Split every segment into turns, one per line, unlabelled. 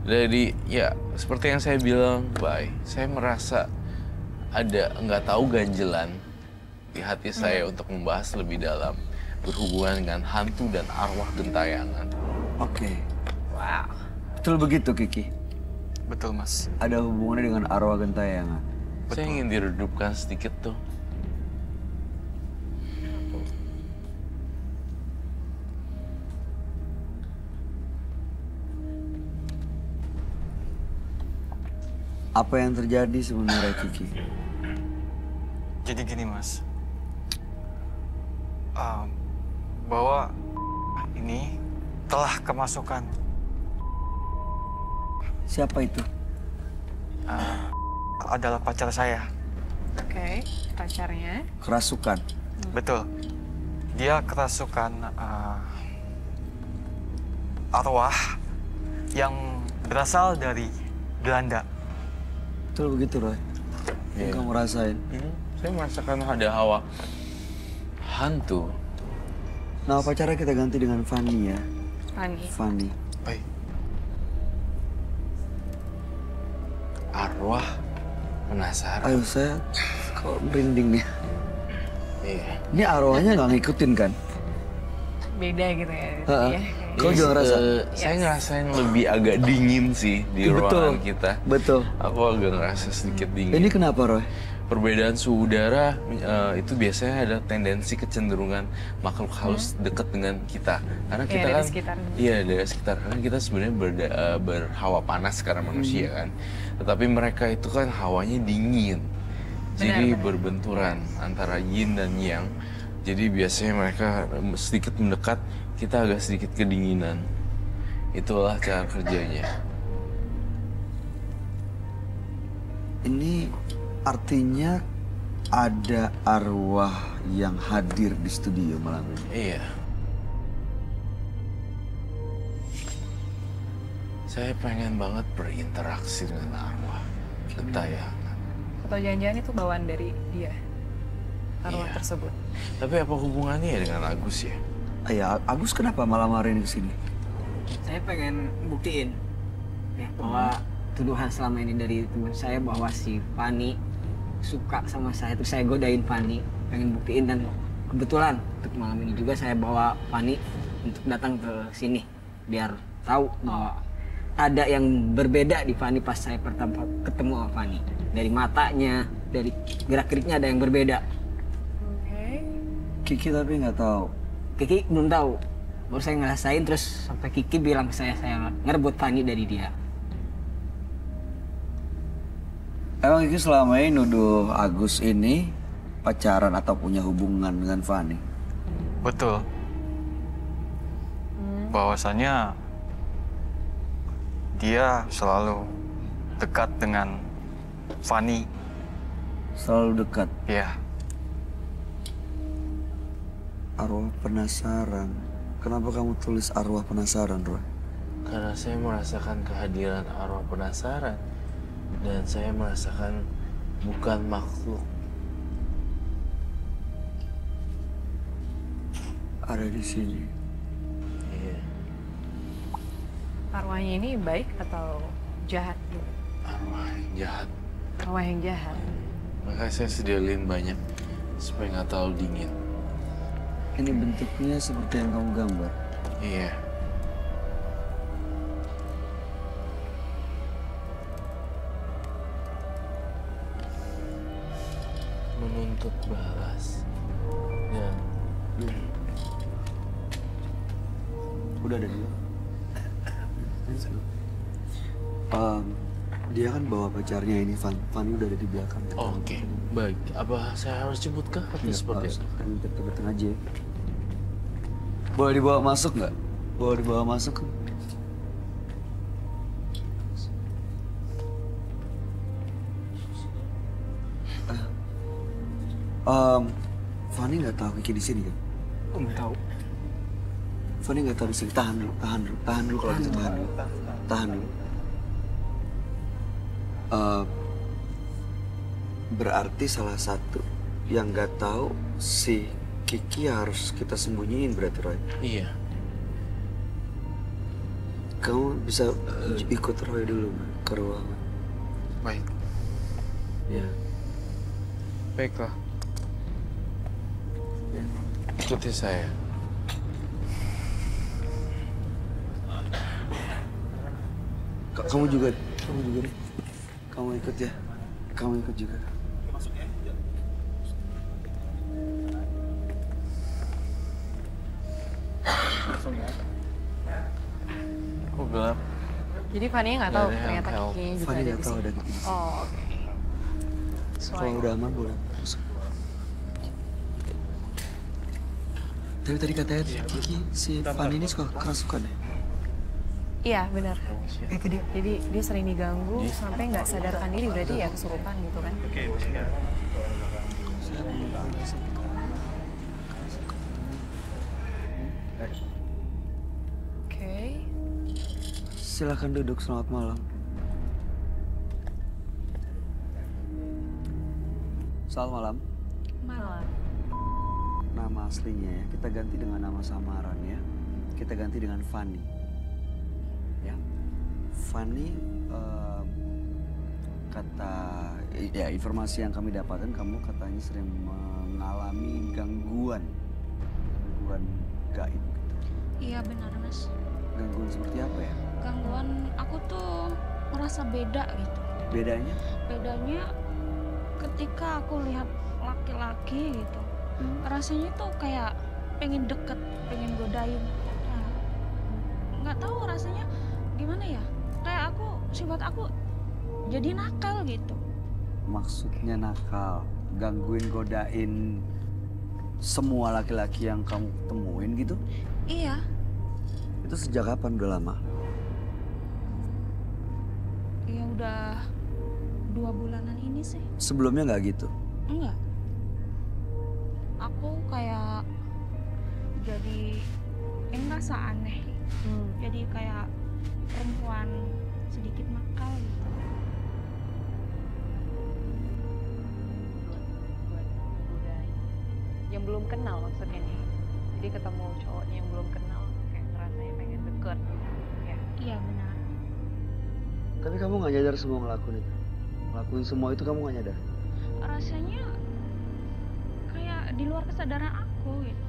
Jadi ya seperti yang saya bilang, Bay, saya merasa ada nggak tahu ganjelan di hati saya untuk membahas lebih dalam berhubungan dengan hantu dan arwah gentayangan.
Oke.
Wow.
Betul begitu, Kiki?
Betul, Mas.
Ada hubungannya dengan arwah gentayangan?
Saya ingin diredupkan sedikit tuh.
Apa yang terjadi sebenarnya, Kiki?
Jadi gini, Mas. Bahwa ini telah kemasukan.
Siapa itu?
Adalah pacar saya.
Oke, pacarnya.
Kerasukan.
Betul. Dia kerasukan arwah yang berasal dari Belanda.
Betul begitu, Roy? Yang kamu rasain?
Saya merasakan ada hawa hantu.
Nah, pacarnya kita ganti dengan Fanny ya.
Fanny.
Baik.
Arwah penasaran.
Ayo, saya kok merinding nih.
Iya.
Ini arwahnya nggak ngikutin kan?
Beda gitu ya.
Heeh.
Ya.
Kau juga ngerasa?
Saya ngerasain lebih agak dingin sih di ruangan kita.
Betul.
Aku agak ngerasa sedikit dingin.
Ini kenapa, Roy?
Perbedaan suhu udara itu biasanya ada tendensi kecenderungan makhluk halus dekat dengan kita. Karena kita
dari
kan,
sekitar.
iya dari sekitar. Karena kita sebenarnya berhawa panas karena manusia kan. Tetapi mereka itu kan hawanya dingin. Jadi berbenturan antara yin dan yang. Jadi biasanya mereka sedikit mendekat, kita agak sedikit kedinginan. Itulah cara kerjanya.
Ini artinya ada arwah yang hadir di studio malam ini.
Iya. Saya pengen banget berinteraksi dengan arwah gentayangan.
Atau jangan-jangan itu bawaan dari dia, arwah
Iya.
tersebut.
Tapi apa hubungannya ya dengan Agus ya?
Ya, Agus kenapa malam hari ini kesini?
Saya pengen buktiin ya, bahwa tuduhan selama ini dari teman saya bahwa si Fanny suka sama saya, terus saya godain Fanny, pengen buktiin, dan kebetulan untuk malam ini juga saya bawa Fanny untuk datang ke sini biar tahu bahwa ada yang berbeda di Fanny pas saya pertama ketemu sama Fanny. Dari matanya, dari gerak-geriknya ada yang berbeda.
Oke.
Kiki tapi nggak tahu.
Kiki belum tahu. Baru saya ngerasain, terus sampai Kiki bilang ke saya ngerebut Fanny dari dia.
Emang Kiki selama ini nuduh Agus ini pacaran atau punya hubungan dengan Fanny?
Betul. Bahwasanya dia selalu dekat dengan Fanny.
Selalu dekat.
Ya,
Arwah penasaran. Kenapa kamu tulis arwah penasaran, Roy?
Karena saya merasakan kehadiran arwah penasaran. Dan saya merasakan bukan makhluk.
Ada di sini.
Iya.
Arwahnya ini baik atau jahat gitu?
Arwah yang jahat.
Arwah yang jahat.
Makanya saya sediain banyak supaya nggak terlalu dingin.
Ini bentuknya seperti yang kamu gambar.
Iya. Menuntut balas. Dan
Udah ada dulu. Dia kan bawa pacarnya ini, Fanny udah ada di belakang.
oh, oke, baik. Apa saya harus jemput kah atau seperti itu?
Datang aja. Boleh dibawa masuk nggak? Boleh dibawa masuk. Fanny nggak tahu Kiki di sini kan?
Om tahu.
Fanny nggak tahu di sini. Tahan dulu kalau gitu, tahan dulu. Berarti salah satu yang nggak tahu si Kiki harus kita sembunyiin berarti, Roy?
Iya.
Kamu bisa ikut Roy dulu Man, ke ruangan.
Baik.
Ya.
Baiklah. Ikuti saya.
Kamu juga deh. Kamu ikut ya. Kamu ikut juga.
Kok gelap?
Jadi Fanny nggak tahu
Nggak ada
ternyata
help.
Kiki juga
Fanny
ada
nggak
di
tahu
sini.
ada Kiki.
Oh, oke.
Kalau udah aman boleh masuk. Tapi tadi katanya Kiki si Fanny ini suka kerasukan ya?
Iya, benar. Jadi dia sering diganggu sampai nggak sadarkan diri, berarti ya kesurupan gitu kan. Oke.
Silakan duduk, selamat malam. Selamat malam.
Malam.
Nama aslinya ya, kita ganti dengan nama samaran ya. Kita ganti dengan Fanny. Ya. Fanny, kata ya informasi yang kami dapatkan, kamu katanya sering mengalami gangguan gaib.
Iya benar mas.
Gangguan seperti apa ya?
Gangguan aku tuh merasa beda gitu.
Bedanya?
Bedanya ketika aku lihat laki-laki gitu, rasanya tuh kayak pengen deket, pengen godain. Nah, nggak tahu rasanya gimana ya. Kayak sifat aku jadi nakal gitu.
Maksudnya nakal, gangguin, godain semua laki-laki yang kamu temuin gitu?
Iya.
Itu sejak kapan? Udah lama?
Ya udah 2 bulanan ini sih.
Sebelumnya nggak gitu?
Enggak. Aku kayak jadi ngerasa aneh. Jadi kayak perempuan sedikit nakal gitu.
Yang belum kenal maksudnya nih. Jadi ketemu cowoknya yang belum kenal, kayak ngerasanya pengen deket. Ya.
Iya benar.
Tapi kamu nggak nyadar semua ngelakuin itu? Ngelakuin semua itu kamu nggak nyadar?
Rasanya kayak di luar kesadaran aku gitu.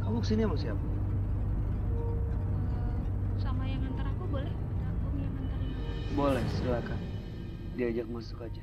Kamu kesini sama siapa?
Sama yang ngantar aku boleh? Ada om yang nganterin aku.
Boleh, silakan. Diajak masuk aja.